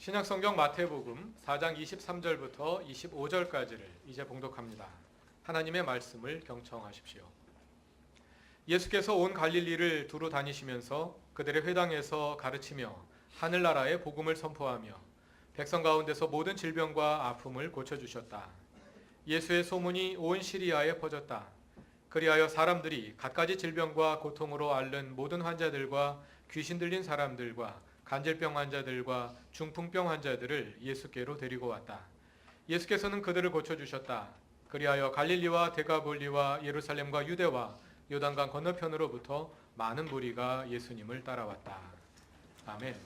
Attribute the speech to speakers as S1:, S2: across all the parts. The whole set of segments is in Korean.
S1: 신약성경 마태복음 4장 23절부터 25절까지를 이제 봉독합니다. 하나님의 말씀을 경청하십시오. 예수께서 온 갈릴리를 두루 다니시면서 그들의 회당에서 가르치며 하늘나라의 복음을 선포하며 백성 가운데서 모든 질병과 아픔을 고쳐주셨다. 예수의 소문이 온 시리아에 퍼졌다. 그리하여 사람들이 갖가지 질병과 고통으로 앓는 모든 환자들과 귀신 들린 사람들과 간질병 환자들과 중풍병 환자들을 예수께로 데리고 왔다. 예수께서는 그들을 고쳐주셨다. 그리하여 갈릴리와 데가볼리와 예루살렘과 유대와 요단강 건너편으로부터 많은 무리가 예수님을 따라왔다. 아멘.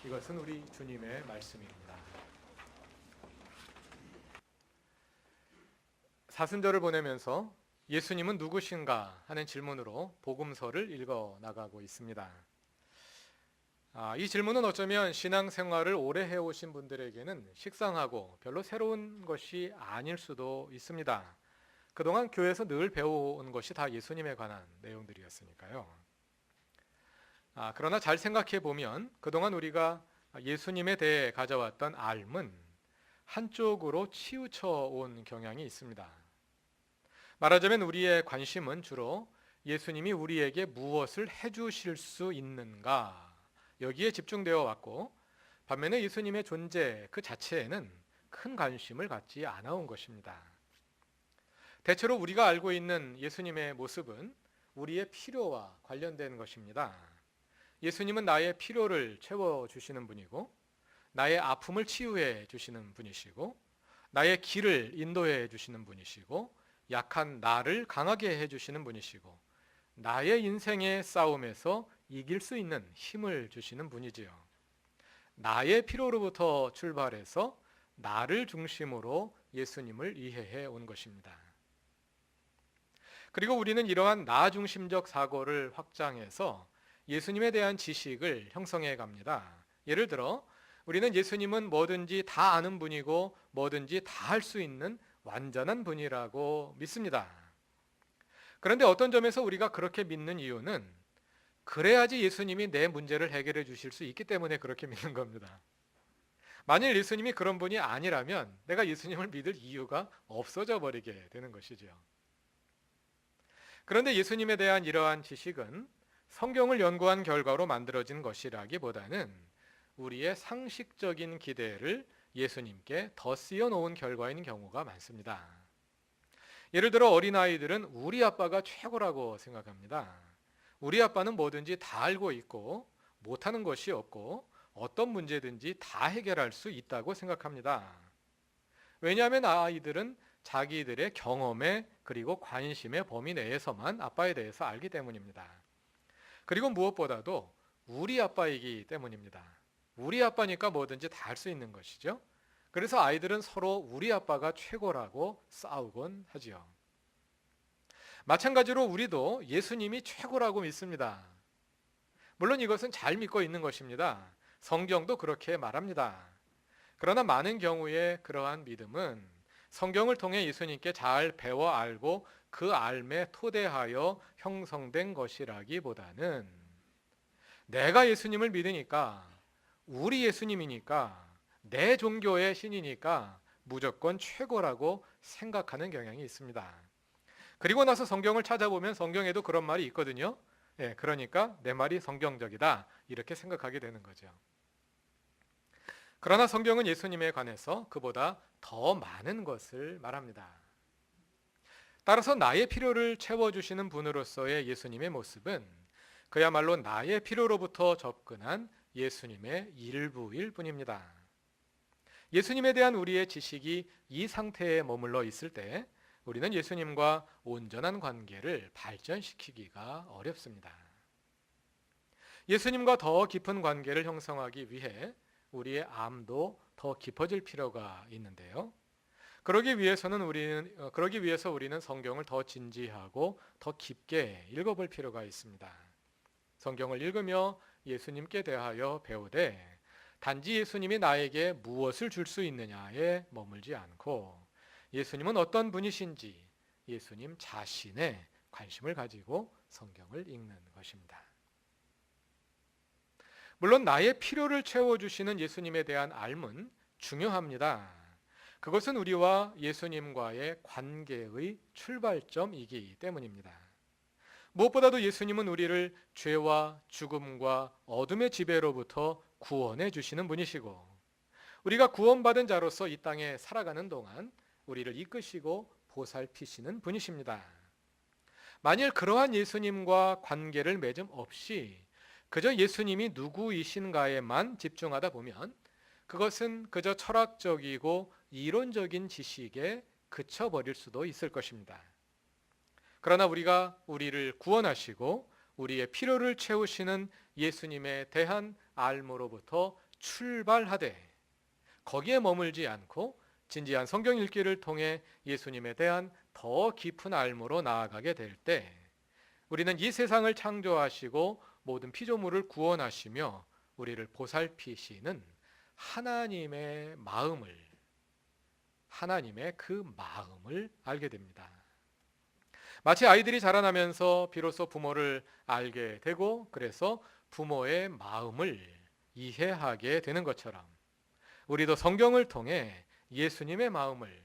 S1: 이것은 우리 주님의 말씀입니다. 사순절을 보내면서 예수님은 누구신가 하는 질문으로 복음서를 읽어 나가고 있습니다. 이 질문은 어쩌면 신앙생활을 오래 해오신 분들에게는 식상하고 별로 새로운 것이 아닐 수도 있습니다. 그동안 교회에서 늘 배워온 것이 다 예수님에 관한 내용들이었으니까요. 그러나 잘 생각해 보면 그동안 우리가 예수님에 대해 가져왔던 알은 한쪽으로 치우쳐 온 경향이 있습니다. 말하자면 우리의 관심은 주로 예수님이 우리에게 무엇을 해주실 수 있는가 여기에 집중되어 왔고, 반면에 예수님의 존재 그 자체에는 큰 관심을 갖지 않아 온 것입니다. 대체로 우리가 알고 있는 예수님의 모습은 우리의 필요와 관련된 것입니다. 예수님은 나의 필요를 채워주시는 분이고, 나의 아픔을 치유해 주시는 분이시고, 나의 길을 인도해 주시는 분이시고, 약한 나를 강하게 해주시는 분이시고, 나의 인생의 싸움에서 이길 수 있는 힘을 주시는 분이지요. 나의 필요로부터 출발해서 나를 중심으로 예수님을 이해해 온 것입니다. 그리고 우리는 이러한 나 중심적 사고를 확장해서 예수님에 대한 지식을 형성해 갑니다. 예를 들어 우리는 예수님은 뭐든지 다 아는 분이고 뭐든지 다 할 수 있는 완전한 분이라고 믿습니다. 그런데 어떤 점에서 우리가 그렇게 믿는 이유는 그래야지 예수님이 내 문제를 해결해 주실 수 있기 때문에 그렇게 믿는 겁니다. 만일 예수님이 그런 분이 아니라면 내가 예수님을 믿을 이유가 없어져 버리게 되는 것이죠. 그런데 예수님에 대한 이러한 지식은 성경을 연구한 결과로 만들어진 것이라기보다는 우리의 상식적인 기대를 예수님께 더 씌워놓은 결과인 경우가 많습니다. 예를 들어 어린아이들은 우리 아빠가 최고라고 생각합니다. 우리 아빠는 뭐든지 다 알고 있고 못하는 것이 없고 어떤 문제든지 다 해결할 수 있다고 생각합니다. 왜냐하면 아이들은 자기들의 경험에 그리고 관심의 범위 내에서만 아빠에 대해서 알기 때문입니다. 그리고 무엇보다도 우리 아빠이기 때문입니다. 우리 아빠니까 뭐든지 다 할 수 있는 것이죠. 그래서 아이들은 서로 우리 아빠가 최고라고 싸우곤 하지요. 마찬가지로 우리도 예수님이 최고라고 믿습니다. 물론 이것은 잘 믿고 있는 것입니다. 성경도 그렇게 말합니다. 그러나 많은 경우에 그러한 믿음은 성경을 통해 예수님께 잘 배워 알고 그 알매 토대하여 형성된 것이라기보다는 내가 예수님을 믿으니까, 우리 예수님이니까, 내 종교의 신이니까 무조건 최고라고 생각하는 경향이 있습니다. 그리고 나서 성경을 찾아보면 성경에도 그런 말이 있거든요. 그러니까 내 말이 성경적이다 이렇게 생각하게 되는 거죠. 그러나 성경은 예수님에 관해서 그보다 더 많은 것을 말합니다. 따라서 나의 필요를 채워주시는 분으로서의 예수님의 모습은 그야말로 나의 필요로부터 접근한 예수님의 일부일 뿐입니다. 예수님에 대한 우리의 지식이 이 상태에 머물러 있을 때 우리는 예수님과 온전한 관계를 발전시키기가 어렵습니다. 예수님과 더 깊은 관계를 형성하기 위해 우리의 암도 더 깊어질 필요가 있는데요. 그러기 위해서 우리는 성경을 더 진지하고 더 깊게 읽어볼 필요가 있습니다. 성경을 읽으며 예수님께 대하여 배우되 단지 예수님이 나에게 무엇을 줄 수 있느냐에 머물지 않고 예수님은 어떤 분이신지 예수님 자신에 관심을 가지고 성경을 읽는 것입니다. 물론 나의 필요를 채워주시는 예수님에 대한 알문 중요합니다. 그것은 우리와 예수님과의 관계의 출발점이기 때문입니다. 무엇보다도 예수님은 우리를 죄와 죽음과 어둠의 지배로부터 구원해 주시는 분이시고, 우리가 구원받은 자로서 이 땅에 살아가는 동안 우리를 이끄시고 보살피시는 분이십니다. 만일 그러한 예수님과 관계를 맺음 없이 그저 예수님이 누구이신가에만 집중하다 보면 그것은 그저 철학적이고 이론적인 지식에 그쳐버릴 수도 있을 것입니다. 그러나 우리가 우리를 구원하시고 우리의 필요를 채우시는 예수님에 대한 알므로부터 출발하되 거기에 머물지 않고 진지한 성경 읽기를 통해 예수님에 대한 더 깊은 알므로 나아가게 될 때 우리는 이 세상을 창조하시고 모든 피조물을 구원하시며 우리를 보살피시는 하나님의 그 마음을 알게 됩니다. 마치 아이들이 자라나면서 비로소 부모를 알게 되고 그래서 부모의 마음을 이해하게 되는 것처럼 우리도 성경을 통해 예수님의 마음을,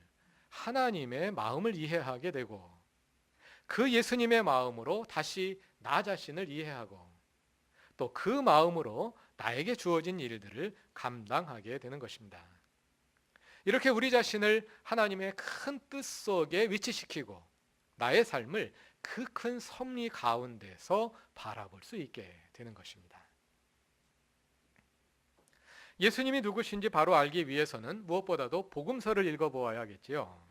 S1: 하나님의 마음을 이해하게 되고 그 예수님의 마음으로 다시 나 자신을 이해하고 또 그 마음으로 나에게 주어진 일들을 감당하게 되는 것입니다. 이렇게 우리 자신을 하나님의 큰 뜻 속에 위치시키고 나의 삶을 그 큰 섭리 가운데서 바라볼 수 있게 되는 것입니다. 예수님이 누구신지 바로 알기 위해서는 무엇보다도 복음서를 읽어보아야겠지요.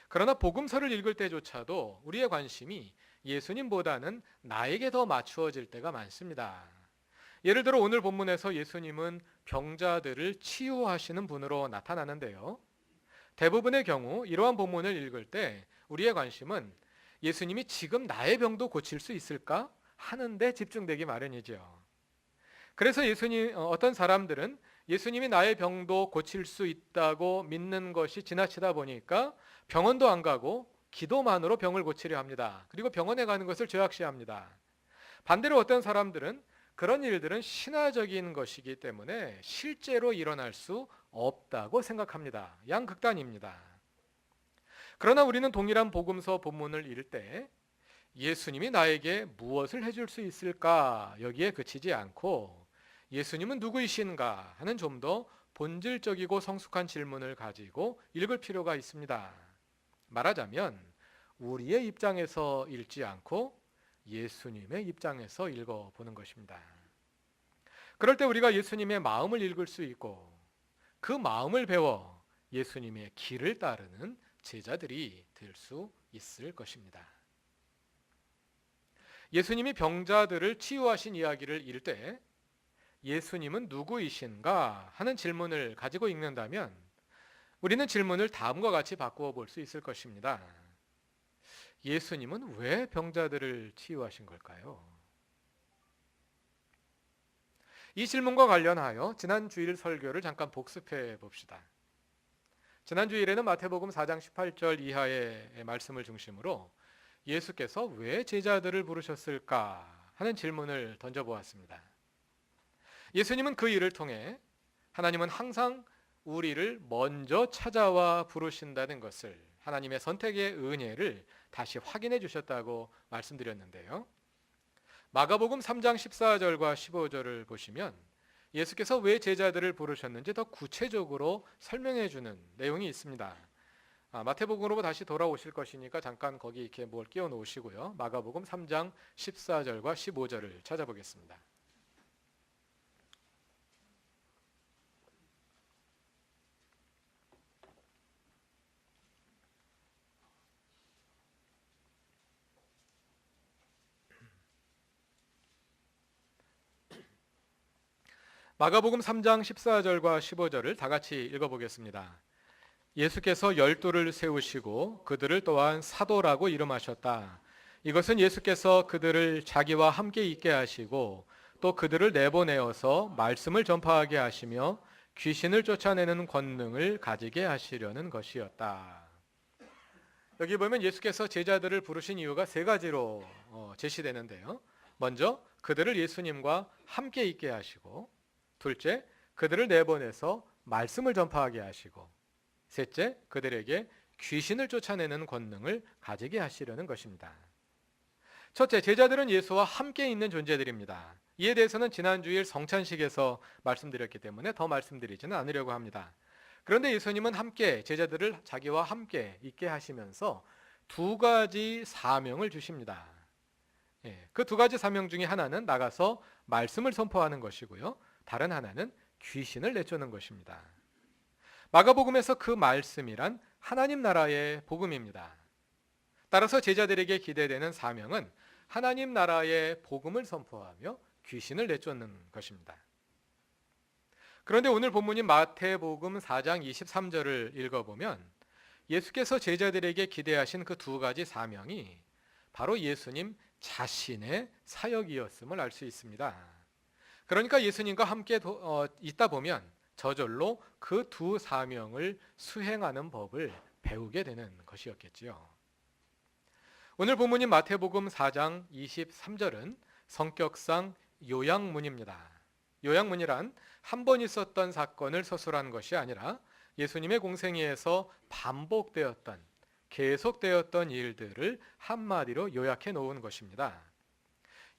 S1: 그러나 복음서를 읽을 때조차도 우리의 관심이 예수님보다는 나에게 더 맞추어질 때가 많습니다. 예를 들어 오늘 본문에서 예수님은 병자들을 치유하시는 분으로 나타나는데요. 대부분의 경우 이러한 본문을 읽을 때 우리의 관심은 예수님이 지금 나의 병도 고칠 수 있을까 하는데 집중되기 마련이죠. 그래서 어떤 사람들은 예수님이 나의 병도 고칠 수 있다고 믿는 것이 지나치다 보니까 병원도 안 가고 기도만으로 병을 고치려 합니다. 그리고 병원에 가는 것을 죄악시합니다. 반대로 어떤 사람들은 그런 일들은 신화적인 것이기 때문에 실제로 일어날 수 없다고 생각합니다. 양극단입니다. 그러나 우리는 동일한 복음서 본문을 읽을 때 예수님이 나에게 무엇을 해줄 수 있을까 여기에 그치지 않고 예수님은 누구이신가 하는 좀 더 본질적이고 성숙한 질문을 가지고 읽을 필요가 있습니다. 말하자면 우리의 입장에서 읽지 않고 예수님의 입장에서 읽어보는 것입니다. 그럴 때 우리가 예수님의 마음을 읽을 수 있고 그 마음을 배워 예수님의 길을 따르는 제자들이 될 수 있을 것입니다. 예수님이 병자들을 치유하신 이야기를 읽을 때 예수님은 누구이신가 하는 질문을 가지고 읽는다면 우리는 질문을 다음과 같이 바꾸어 볼 수 있을 것입니다. 예수님은 왜 병자들을 치유하신 걸까요? 이 질문과 관련하여 지난 주일 설교를 잠깐 복습해 봅시다. 지난 주일에는 마태복음 4장 18절 이하의 말씀을 중심으로 예수께서 왜 제자들을 부르셨을까 하는 질문을 던져보았습니다. 예수님은 그 일을 통해 하나님은 항상 우리를 먼저 찾아와 부르신다는 것을, 하나님의 선택의 은혜를 다시 확인해 주셨다고 말씀드렸는데요. 마가복음 3장 14절과 15절을 보시면 예수께서 왜 제자들을 부르셨는지 더 구체적으로 설명해 주는 내용이 있습니다. 마태복음으로 다시 돌아오실 것이니까 잠깐 거기 이렇게 뭘 끼워 놓으시고요. 마가복음 3장 14절과 15절을 찾아보겠습니다. 마가복음 3장 14절과 15절을 다 같이 읽어보겠습니다. 예수께서 12를 세우시고 그들을 또한 사도라고 이름하셨다. 이것은 예수께서 그들을 자기와 함께 있게 하시고 또 그들을 내보내어서 말씀을 전파하게 하시며 귀신을 쫓아내는 권능을 가지게 하시려는 것이었다. 여기 보면 예수께서 제자들을 부르신 이유가 세 가지로 제시되는데요. 먼저 그들을 예수님과 함께 있게 하시고, 둘째, 그들을 내보내서 말씀을 전파하게 하시고, 셋째, 그들에게 귀신을 쫓아내는 권능을 가지게 하시려는 것입니다. 첫째, 제자들은 예수와 함께 있는 존재들입니다. 이에 대해서는 지난 주일 성찬식에서 말씀드렸기 때문에 더 말씀드리지는 않으려고 합니다. 그런데 예수님은 함께 제자들을 자기와 함께 있게 하시면서 두 가지 사명을 주십니다. 그 두 가지 사명 중에 하나는 나가서 말씀을 선포하는 것이고요. 다른 하나는 귀신을 내쫓는 것입니다. 마가복음에서 그 말씀이란 하나님 나라의 복음입니다. 따라서 제자들에게 기대되는 사명은 하나님 나라의 복음을 선포하며 귀신을 내쫓는 것입니다. 그런데 오늘 본문인 마태복음 4장 23절을 읽어보면 예수께서 제자들에게 기대하신 그 두 가지 사명이 바로 예수님 자신의 사역이었음을 알 수 있습니다. 그러니까 예수님과 함께 있다 보면 저절로 그 두 사명을 수행하는 법을 배우게 되는 것이었겠지요. 오늘 본문인 마태복음 4장 23절은 성격상 요약문입니다. 요약문이란 한 번 있었던 사건을 서술한 것이 아니라 예수님의 공생애에서 반복되었던, 계속되었던 일들을 한마디로 요약해 놓은 것입니다.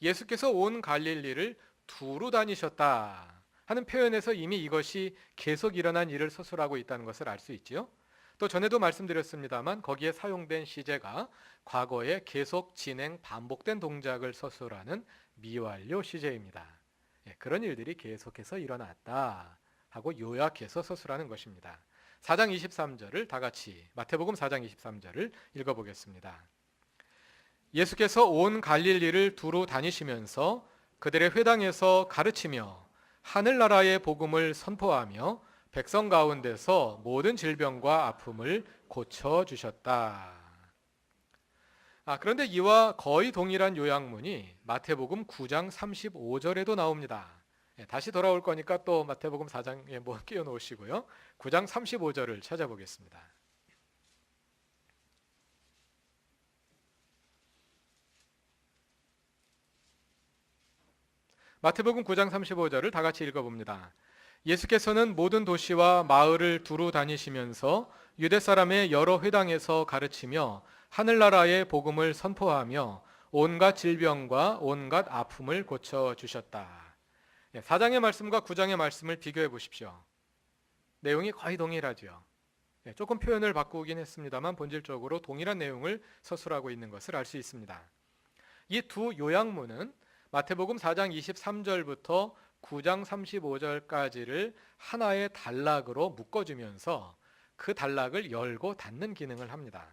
S1: 예수께서 온 갈릴리를 두루 다니셨다 하는 표현에서 이미 이것이 계속 일어난 일을 서술하고 있다는 것을 알 수 있지요. 또 전에도 말씀드렸습니다만 거기에 사용된 시제가 과거에 계속 진행 반복된 동작을 서술하는 미완료 시제입니다. 그런 일들이 계속해서 일어났다 하고 요약해서 서술하는 것입니다. 4장 23절을 다 같이 마태복음 4장 23절을 읽어보겠습니다. 예수께서 온 갈릴리를 두루 다니시면서 그들의 회당에서 가르치며 하늘나라의 복음을 선포하며 백성 가운데서 모든 질병과 아픔을 고쳐주셨다. 그런데 이와 거의 동일한 요약문이 마태복음 9장 35절에도 나옵니다. 다시 돌아올 거니까 또 마태복음 4장에 끼워 놓으시고요. 9장 35절을 찾아보겠습니다. 마태복음 9장 35절을 다 같이 읽어봅니다. 예수께서는 모든 도시와 마을을 두루 다니시면서 유대 사람의 여러 회당에서 가르치며 하늘나라의 복음을 선포하며 온갖 질병과 온갖 아픔을 고쳐주셨다. 4장의 말씀과 9장의 말씀을 비교해 보십시오. 내용이 거의 동일하죠. 조금 표현을 바꾸긴 했습니다만 본질적으로 동일한 내용을 서술하고 있는 것을 알 수 있습니다. 이 두 요약문은 마태복음 4장 23절부터 9장 35절까지를 하나의 단락으로 묶어주면서 그 단락을 열고 닫는 기능을 합니다.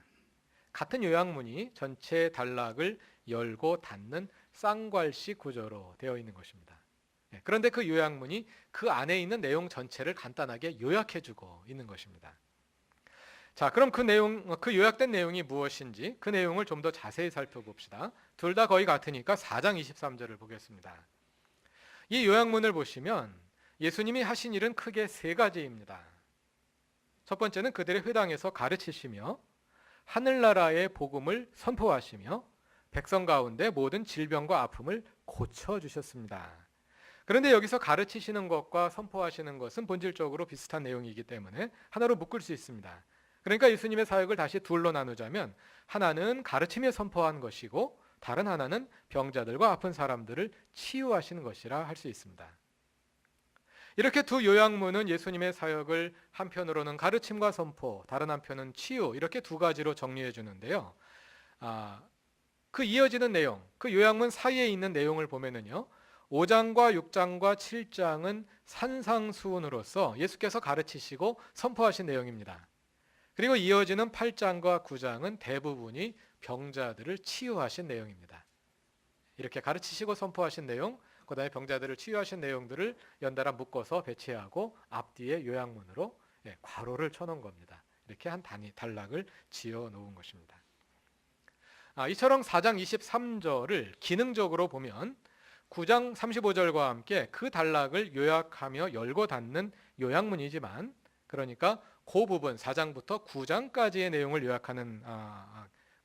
S1: 같은 요약문이 전체 단락을 열고 닫는 쌍괄식 구조로 되어 있는 것입니다. 그런데 그 요약문이 그 안에 있는 내용 전체를 간단하게 요약해주고 있는 것입니다. 자, 그럼 그 요약된 내용이 무엇인지 그 내용을 좀 더 자세히 살펴봅시다. 둘 다 거의 같으니까 4장 23절을 보겠습니다. 이 요약문을 보시면 예수님이 하신 일은 크게 세 가지입니다. 첫 번째는 그들의 회당에서 가르치시며 하늘나라의 복음을 선포하시며 백성 가운데 모든 질병과 아픔을 고쳐주셨습니다. 그런데 여기서 가르치시는 것과 선포하시는 것은 본질적으로 비슷한 내용이기 때문에 하나로 묶을 수 있습니다. 그러니까 예수님의 사역을 다시 둘로 나누자면 하나는 가르치며 선포한 것이고 다른 하나는 병자들과 아픈 사람들을 치유하시는 것이라 할 수 있습니다. 이렇게 두 요약문은 예수님의 사역을 한편으로는 가르침과 선포, 다른 한편은 치유 이렇게 두 가지로 정리해 주는데요. 그 이어지는 내용, 그 요약문 사이에 있는 내용을 보면은요. 5장과 6장과 7장은 산상수훈으로서 예수께서 가르치시고 선포하신 내용입니다. 그리고 이어지는 8장과 9장은 대부분이 병자들을 치유하신 내용입니다. 이렇게 가르치시고 선포하신 내용, 그 다음에 병자들을 치유하신 내용들을 연달아 묶어서 배치하고 앞뒤에 요약문으로 괄호를 쳐놓은 겁니다. 이렇게 한 단락을 지어 놓은 것입니다. 이처럼 4장 23절을 기능적으로 보면 9장 35절과 함께 그 단락을 요약하며 열고 닫는 요약문이지만, 그러니까 그 부분 4장부터 9장까지의 내용을 요약하는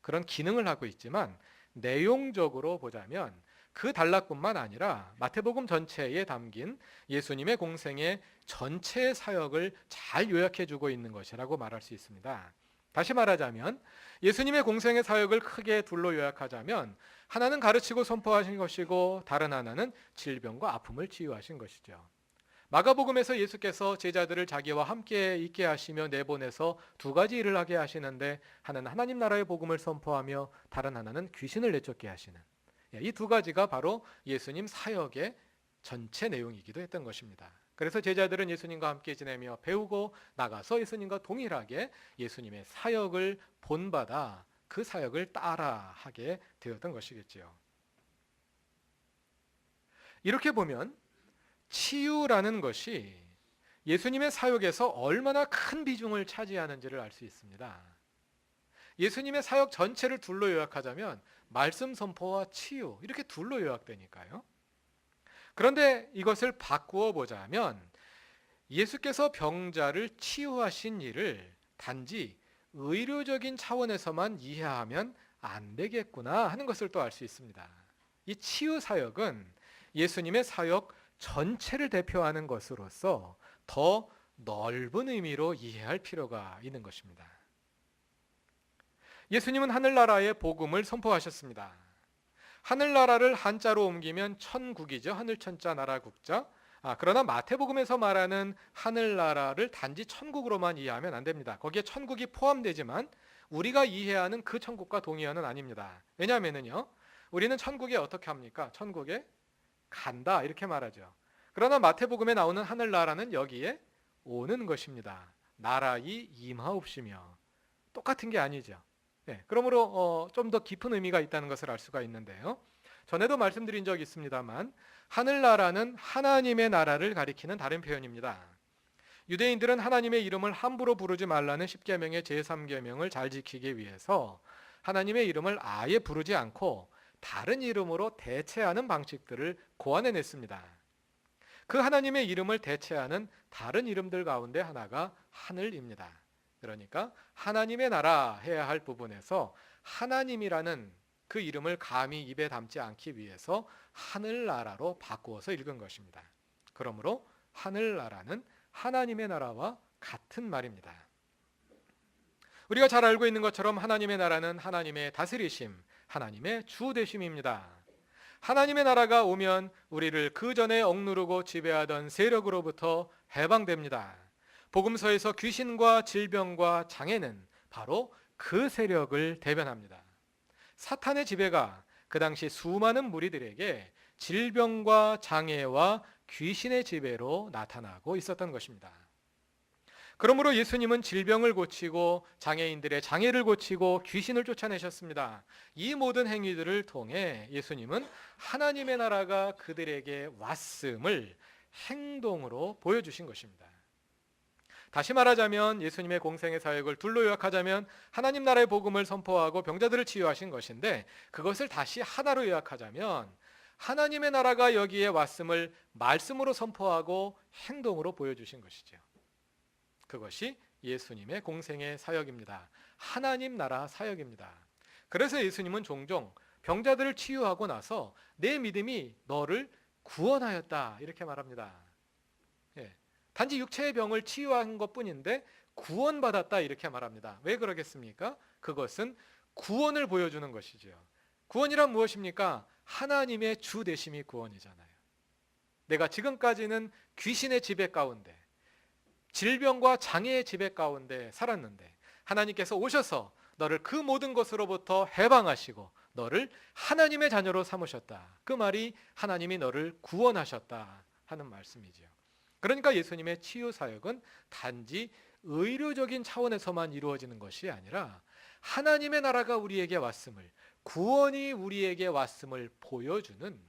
S1: 그런 기능을 하고 있지만, 내용적으로 보자면 그 단락뿐만 아니라 마태복음 전체에 담긴 예수님의 공생의 전체 사역을 잘 요약해 주고 있는 것이라고 말할 수 있습니다. 다시 말하자면 예수님의 공생의 사역을 크게 둘로 요약하자면 하나는 가르치고 선포하신 것이고 다른 하나는 질병과 아픔을 치유하신 것이죠. 마가복음에서 예수께서 제자들을 자기와 함께 있게 하시며 내보내서 두 가지 일을 하게 하시는데 하나는 하나님 나라의 복음을 선포하며 다른 하나는 귀신을 내쫓게 하시는, 이 두 가지가 바로 예수님 사역의 전체 내용이기도 했던 것입니다. 그래서 제자들은 예수님과 함께 지내며 배우고 나가서 예수님과 동일하게 예수님의 사역을 본받아 그 사역을 따라하게 되었던 것이겠지요. 이렇게 보면 치유라는 것이 예수님의 사역에서 얼마나 큰 비중을 차지하는지를 알 수 있습니다. 예수님의 사역 전체를 둘로 요약하자면 말씀 선포와 치유, 이렇게 둘로 요약되니까요. 그런데 이것을 바꾸어 보자면 예수께서 병자를 치유하신 일을 단지 의료적인 차원에서만 이해하면 안 되겠구나 하는 것을 또 알 수 있습니다. 이 치유 사역은 예수님의 사역 전체를 대표하는 것으로서 더 넓은 의미로 이해할 필요가 있는 것입니다. 예수님은 하늘나라의 복음을 선포하셨습니다. 하늘나라를 한자로 옮기면 천국이죠. 하늘천자 나라국자. 그러나 마태복음에서 말하는 하늘나라를 단지 천국으로만 이해하면 안 됩니다. 거기에 천국이 포함되지만 우리가 이해하는 그 천국과 동의어는 아닙니다. 왜냐하면요, 우리는 천국에 어떻게 합니까? 천국에 간다 이렇게 말하죠. 그러나 마태복음에 나오는 하늘나라는 여기에 오는 것입니다. 나라이 임하옵시며, 똑같은 게 아니죠. 그러므로 좀 더 깊은 의미가 있다는 것을 알 수가 있는데요. 전에도 말씀드린 적이 있습니다만 하늘나라는 하나님의 나라를 가리키는 다른 표현입니다. 유대인들은 하나님의 이름을 함부로 부르지 말라는 십계명의 제3계명을 잘 지키기 위해서 하나님의 이름을 아예 부르지 않고 다른 이름으로 대체하는 방식들을 고안해냈습니다. 그 하나님의 이름을 대체하는 다른 이름들 가운데 하나가 하늘입니다. 그러니까 하나님의 나라 해야 할 부분에서 하나님이라는 그 이름을 감히 입에 담지 않기 위해서 하늘나라로 바꾸어서 읽은 것입니다. 그러므로 하늘나라는 하나님의 나라와 같은 말입니다. 우리가 잘 알고 있는 것처럼 하나님의 나라는 하나님의 다스리심, 하나님의 주되심입니다. 하나님의 나라가 오면 우리를 그 전에 억누르고 지배하던 세력으로부터 해방됩니다. 복음서에서 귀신과 질병과 장애는 바로 그 세력을 대변합니다. 사탄의 지배가 그 당시 수많은 무리들에게 질병과 장애와 귀신의 지배로 나타나고 있었던 것입니다. 그러므로 예수님은 질병을 고치고 장애인들의 장애를 고치고 귀신을 쫓아내셨습니다. 이 모든 행위들을 통해 예수님은 하나님의 나라가 그들에게 왔음을 행동으로 보여주신 것입니다. 다시 말하자면 예수님의 공생의 사역을 둘로 요약하자면 하나님 나라의 복음을 선포하고 병자들을 치유하신 것인데, 그것을 다시 하나로 요약하자면 하나님의 나라가 여기에 왔음을 말씀으로 선포하고 행동으로 보여주신 것이죠. 그것이 예수님의 공생의 사역입니다. 하나님 나라 사역입니다. 그래서 예수님은 종종 병자들을 치유하고 나서 내 믿음이 너를 구원하였다 이렇게 말합니다. 단지 육체의 병을 치유한 것뿐인데 구원받았다 이렇게 말합니다. 왜 그러겠습니까? 그것은 구원을 보여주는 것이죠. 구원이란 무엇입니까? 하나님의 주 되심이 구원이잖아요. 내가 지금까지는 귀신의 지배 가운데, 질병과 장애의 지배 가운데 살았는데 하나님께서 오셔서 너를 그 모든 것으로부터 해방하시고 너를 하나님의 자녀로 삼으셨다. 그 말이 하나님이 너를 구원하셨다 하는 말씀이죠. 그러니까 예수님의 치유 사역은 단지 의료적인 차원에서만 이루어지는 것이 아니라 하나님의 나라가 우리에게 왔음을, 구원이 우리에게 왔음을 보여주는,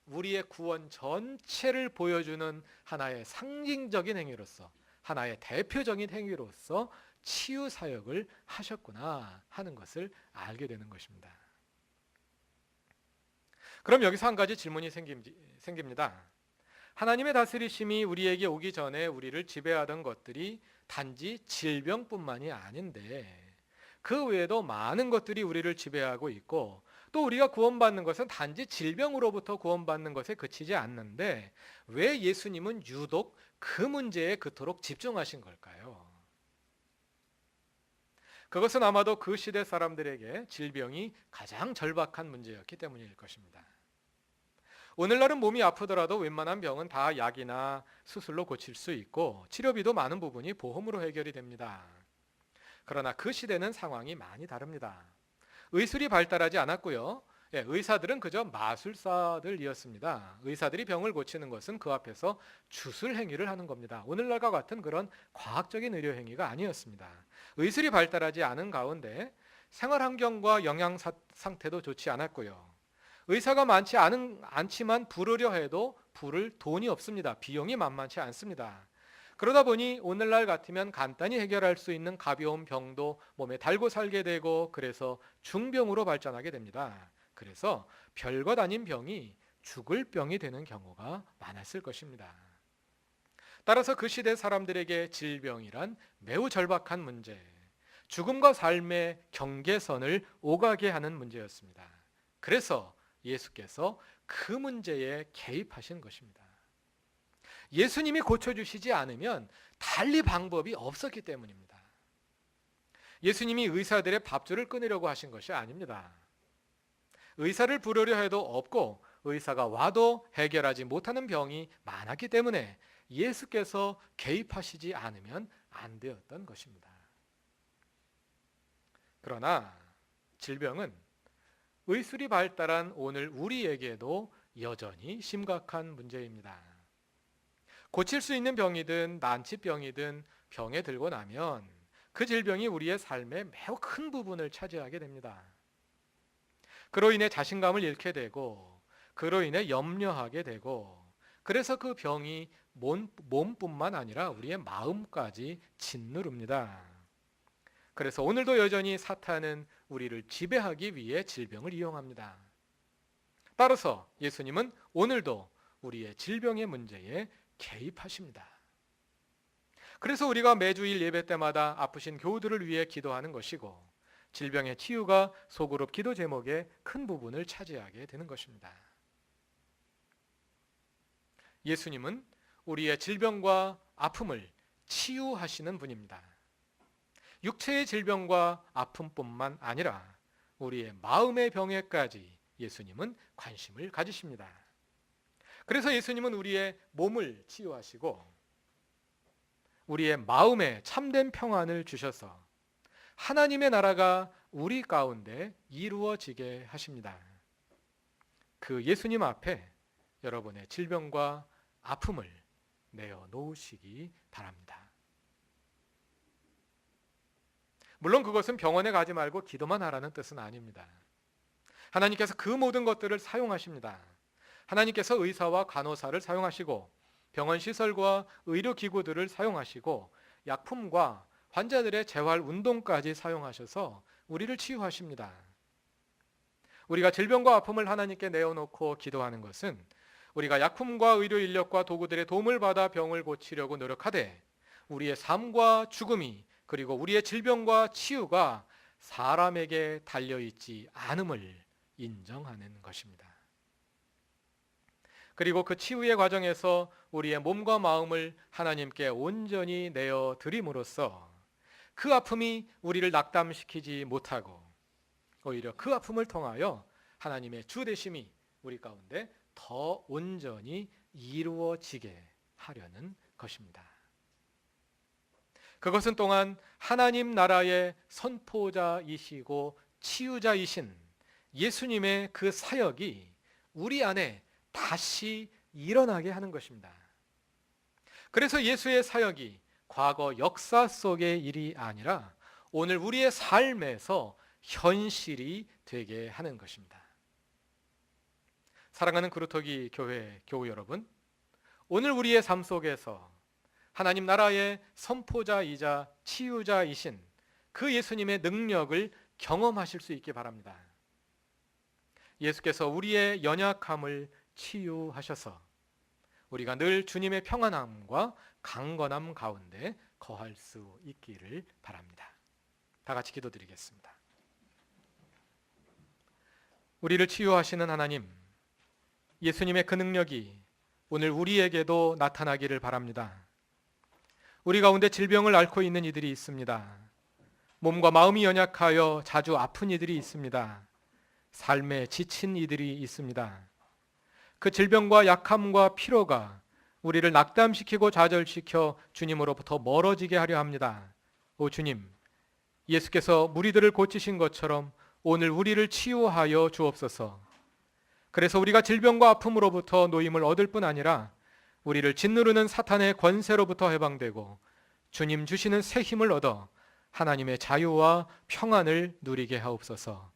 S1: 우리의 구원 전체를 보여주는 하나의 상징적인 행위로서, 하나의 대표적인 행위로서 치유 사역을 하셨구나 하는 것을 알게 되는 것입니다. 그럼 여기서 한 가지 질문이 생깁니다. 하나님의 다스리심이 우리에게 오기 전에 우리를 지배하던 것들이 단지 질병뿐만이 아닌데 그 외에도 많은 것들이 우리를 지배하고 있고 또 우리가 구원받는 것은 단지 질병으로부터 구원받는 것에 그치지 않는데 왜 예수님은 유독 그 문제에 그토록 집중하신 걸까요? 그것은 아마도 그 시대 사람들에게 질병이 가장 절박한 문제였기 때문일 것입니다. 오늘날은 몸이 아프더라도 웬만한 병은 다 약이나 수술로 고칠 수 있고 치료비도 많은 부분이 보험으로 해결이 됩니다. 그러나 그 시대는 상황이 많이 다릅니다. 의술이 발달하지 않았고요. 의사들은 그저 마술사들이었습니다. 의사들이 병을 고치는 것은 그 앞에서 주술 행위를 하는 겁니다. 오늘날과 같은 그런 과학적인 의료 행위가 아니었습니다. 의술이 발달하지 않은 가운데 생활 환경과 영양 상태도 좋지 않았고요. 의사가 많지 않지만 부르려 해도 부를 돈이 없습니다. 비용이 만만치 않습니다. 그러다 보니 오늘날 같으면 간단히 해결할 수 있는 가벼운 병도 몸에 달고 살게 되고 그래서 중병으로 발전하게 됩니다. 그래서 별것 아닌 병이 죽을 병이 되는 경우가 많았을 것입니다. 따라서 그 시대 사람들에게 질병이란 매우 절박한 문제, 죽음과 삶의 경계선을 오가게 하는 문제였습니다. 그래서 예수께서 그 문제에 개입하신 것입니다. 예수님이 고쳐주시지 않으면 달리 방법이 없었기 때문입니다. 예수님이 의사들의 밥줄을 끊으려고 하신 것이 아닙니다. 의사를 부르려 해도 없고 의사가 와도 해결하지 못하는 병이 많았기 때문에 예수께서 개입하시지 않으면 안 되었던 것입니다. 그러나 질병은 의술이 발달한 오늘 우리에게도 여전히 심각한 문제입니다. 고칠 수 있는 병이든 난치병이든 병에 들고 나면 그 질병이 우리의 삶의 매우 큰 부분을 차지하게 됩니다. 그로 인해 자신감을 잃게 되고 그로 인해 염려하게 되고 그래서 그 병이 몸뿐만 아니라 우리의 마음까지 짓누릅니다. 그래서 오늘도 여전히 사탄은 우리를 지배하기 위해 질병을 이용합니다. 따라서 예수님은 오늘도 우리의 질병의 문제에 개입하십니다. 그래서 우리가 매주일 예배 때마다 아프신 교우들을 위해 기도하는 것이고 질병의 치유가 소그룹 기도 제목의 큰 부분을 차지하게 되는 것입니다. 예수님은 우리의 질병과 아픔을 치유하시는 분입니다. 육체의 질병과 아픔뿐만 아니라 우리의 마음의 병에까지 예수님은 관심을 가지십니다. 그래서 예수님은 우리의 몸을 치유하시고 우리의 마음에 참된 평안을 주셔서 하나님의 나라가 우리 가운데 이루어지게 하십니다. 그 예수님 앞에 여러분의 질병과 아픔을 내어놓으시기 바랍니다. 물론 그것은 병원에 가지 말고 기도만 하라는 뜻은 아닙니다. 하나님께서 그 모든 것들을 사용하십니다. 하나님께서 의사와 간호사를 사용하시고 병원 시설과 의료기구들을 사용하시고 약품과 환자들의 재활 운동까지 사용하셔서 우리를 치유하십니다. 우리가 질병과 아픔을 하나님께 내어놓고 기도하는 것은 우리가 약품과 의료 인력과 도구들의 도움을 받아 병을 고치려고 노력하되 우리의 삶과 죽음이 그리고 우리의 질병과 치유가 사람에게 달려있지 않음을 인정하는 것입니다. 그리고 그 치유의 과정에서 우리의 몸과 마음을 하나님께 온전히 내어 드림으로써 그 아픔이 우리를 낙담시키지 못하고 오히려 그 아픔을 통하여 하나님의 주 되심이 우리 가운데 더 온전히 이루어지게 하려는 것입니다. 그것은 또한 하나님 나라의 선포자이시고 치유자이신 예수님의 그 사역이 우리 안에 다시 일어나게 하는 것입니다. 그래서 예수의 사역이 과거 역사 속의 일이 아니라 오늘 우리의 삶에서 현실이 되게 하는 것입니다. 사랑하는 그루터기 교회 교우 여러분, 오늘 우리의 삶 속에서 하나님 나라의 선포자이자 치유자이신 그 예수님의 능력을 경험하실 수 있기 바랍니다. 예수께서 우리의 연약함을 치유하셔서 우리가 늘 주님의 평안함과 강건함 가운데 거할 수 있기를 바랍니다. 다 같이 기도드리겠습니다. 우리를 치유하시는 하나님, 예수님의 그 능력이 오늘 우리에게도 나타나기를 바랍니다. 우리 가운데 질병을 앓고 있는 이들이 있습니다. 몸과 마음이 연약하여 자주 아픈 이들이 있습니다. 삶에 지친 이들이 있습니다. 그 질병과 약함과 피로가 우리를 낙담시키고 좌절시켜 주님으로부터 멀어지게 하려 합니다. 오 주님, 예수께서 무리들을 고치신 것처럼 오늘 우리를 치유하여 주옵소서. 그래서 우리가 질병과 아픔으로부터 노임을 얻을 뿐 아니라 우리를 짓누르는 사탄의 권세로부터 해방되고 주님 주시는 새 힘을 얻어 하나님의 자유와 평안을 누리게 하옵소서.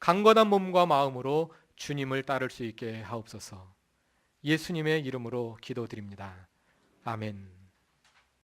S1: 강건한 몸과 마음으로 주님을 따를 수 있게 하옵소서. 예수님의 이름으로 기도드립니다. 아멘.